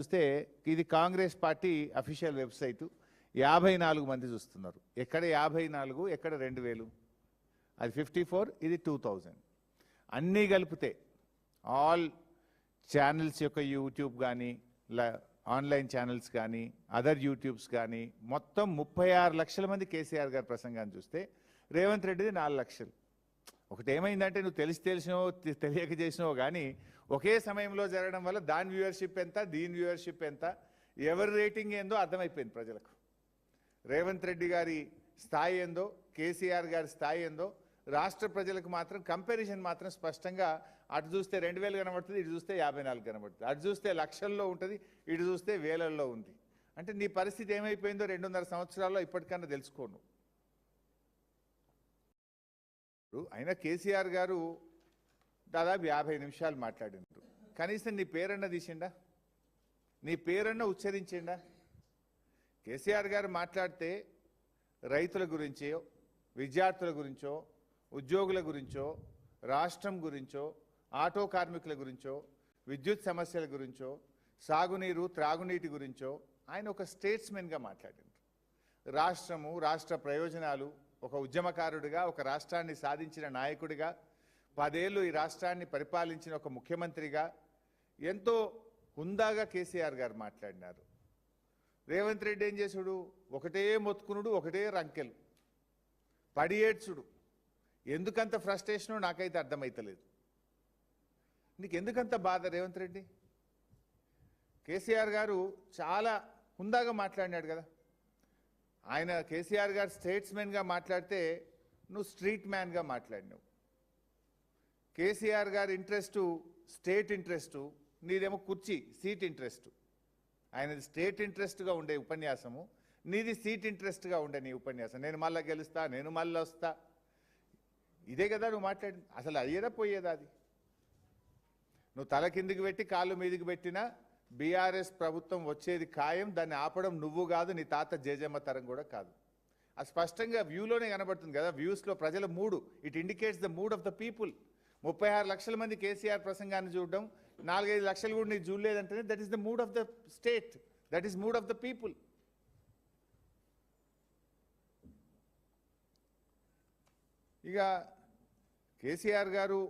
చూస్తే ఇది Congress party official website 54 మంది చూస్తున్నారు. ఎక్కడ 54, ఎక్కడ 2000, అది 54, ఇది 2000. అన్నీ కలిపితే ఆల్ ఛానల్స్ యొక్క యూట్యూబ్ కానీ ఆన్లైన్ ఛానల్స్ కానీ అదర్ యూట్యూబ్స్ కానీ మొత్తం 36 లక్షల మంది కేసీఆర్ గారి ప్రసంగాన్ని చూస్తే రేవంత్ రెడ్డిది 4 లక్షలు. ఒకటి ఏమైందంటే నువ్వు తెలిసినో తెలియక చేసినావో కానీ ఒకే సమయంలో జరగడం వల్ల దాని వ్యూవర్షిప్ ఎంత, దీని వ్యూవర్షిప్ ఎంత, ఎవరి రేటింగ్ ఏందో అర్థమైపోయింది ప్రజలకు. రేవంత్ రెడ్డి గారి స్థాయి ఏందో, కేసీఆర్ గారి స్థాయి ఏందో రాష్ట్ర ప్రజలకు మాత్రం కంపారిజన్ మాత్రం స్పష్టంగా అటు చూస్తే 2000 కనబడుతుంది, ఇటు చూస్తే 54 కనబడుతుంది. అటు చూస్తే లక్షల్లో ఉంటుంది, ఇటు చూస్తే వేలల్లో ఉంది. అంటే నీ పరిస్థితి ఏమైపోయిందో 2.5 సంవత్సరాల్లో ఇప్పటికన్నా తెలుసుకోను. అయినా కేసీఆర్ గారు దాదాపు 50 నిమిషాలు మాట్లాడినారు. కనీసం నీ పేరన్న తీసిండా, నీ పేరన్న ఉచ్చరించిండా? కేసీఆర్ గారు మాట్లాడితే రైతుల గురించో, విద్యార్థుల గురించో, ఉద్యోగుల గురించో, రాష్ట్రం గురించో, ఆటో కార్మికుల గురించో, విద్యుత్ సమస్యల గురించో, సాగునీరు త్రాగునీటి గురించో ఆయన ఒక స్టేట్స్మెన్గా మాట్లాడారు. రాష్ట్రము, రాష్ట్ర ప్రయోజనాలు, ఒక ఉద్యమకారుడిగా, ఒక రాష్ట్రాన్ని సాధించిన నాయకుడిగా, 10 ఏళ్ళు ఈ రాష్ట్రాన్ని పరిపాలించిన ఒక ముఖ్యమంత్రిగా ఎంతో హుందాగా కేసీఆర్ గారు మాట్లాడినారు. రేవంత్ రెడ్డి ఏం చేసుడు? ఒకటే మొత్తుకునుడు, ఒకటే రంకెలు, పడి ఏడ్చుడు. ఎందుకంత ఫ్రస్ట్రేషనో నాకైతే అర్థమైతలేదు. నీకు ఎందుకంత బాధ రేవంత్ రెడ్డి? కేసీఆర్ గారు చాలా హుందాగా మాట్లాడినాడు కదా. ఆయన కేసీఆర్ గారు స్టేట్స్మెన్గా మాట్లాడితే నువ్వు స్ట్రీట్ మ్యాన్గా మాట్లాడినావు. కేసీఆర్ గారి ఇంట్రెస్టు స్టేట్ ఇంట్రెస్టు, నీదేమో కుర్చీ సీట్ ఇంట్రెస్టు. ఆయనది స్టేట్ ఇంట్రెస్ట్గా ఉండే ఉపన్యాసము, నీది సీట్ ఇంట్రెస్ట్గా ఉండే నీ ఉపన్యాసం. నేను మళ్ళీ గెలుస్తా, నేను మళ్ళీ వస్తా, ఇదే కదా నువ్వు మాట్లాడింది. అసలు అయ్యేదా పోయేదా? అది నువ్వు తల కిందికి పెట్టి కాళ్ళు మీదికి పెట్టినా బీఆర్ఎస్ ప్రభుత్వం వచ్చేది ఖాయం. దాన్ని ఆపడం నువ్వు కాదు, నీ తాత జేజమ్మ తరం కూడా కాదు. అది స్పష్టంగా వ్యూలోనే కనబడుతుంది కదా. వ్యూస్లో ప్రజల మూడు, it indicates the mood of the people. 36 లక్షల మంది కేసీఆర్ ప్రసంగాన్ని చూడడం, 4-5 లక్షలు కూడా నీకు చూడలేదంటేనే that is the mood of the state, that is mood of the people. ఇక కేసీఆర్ గారు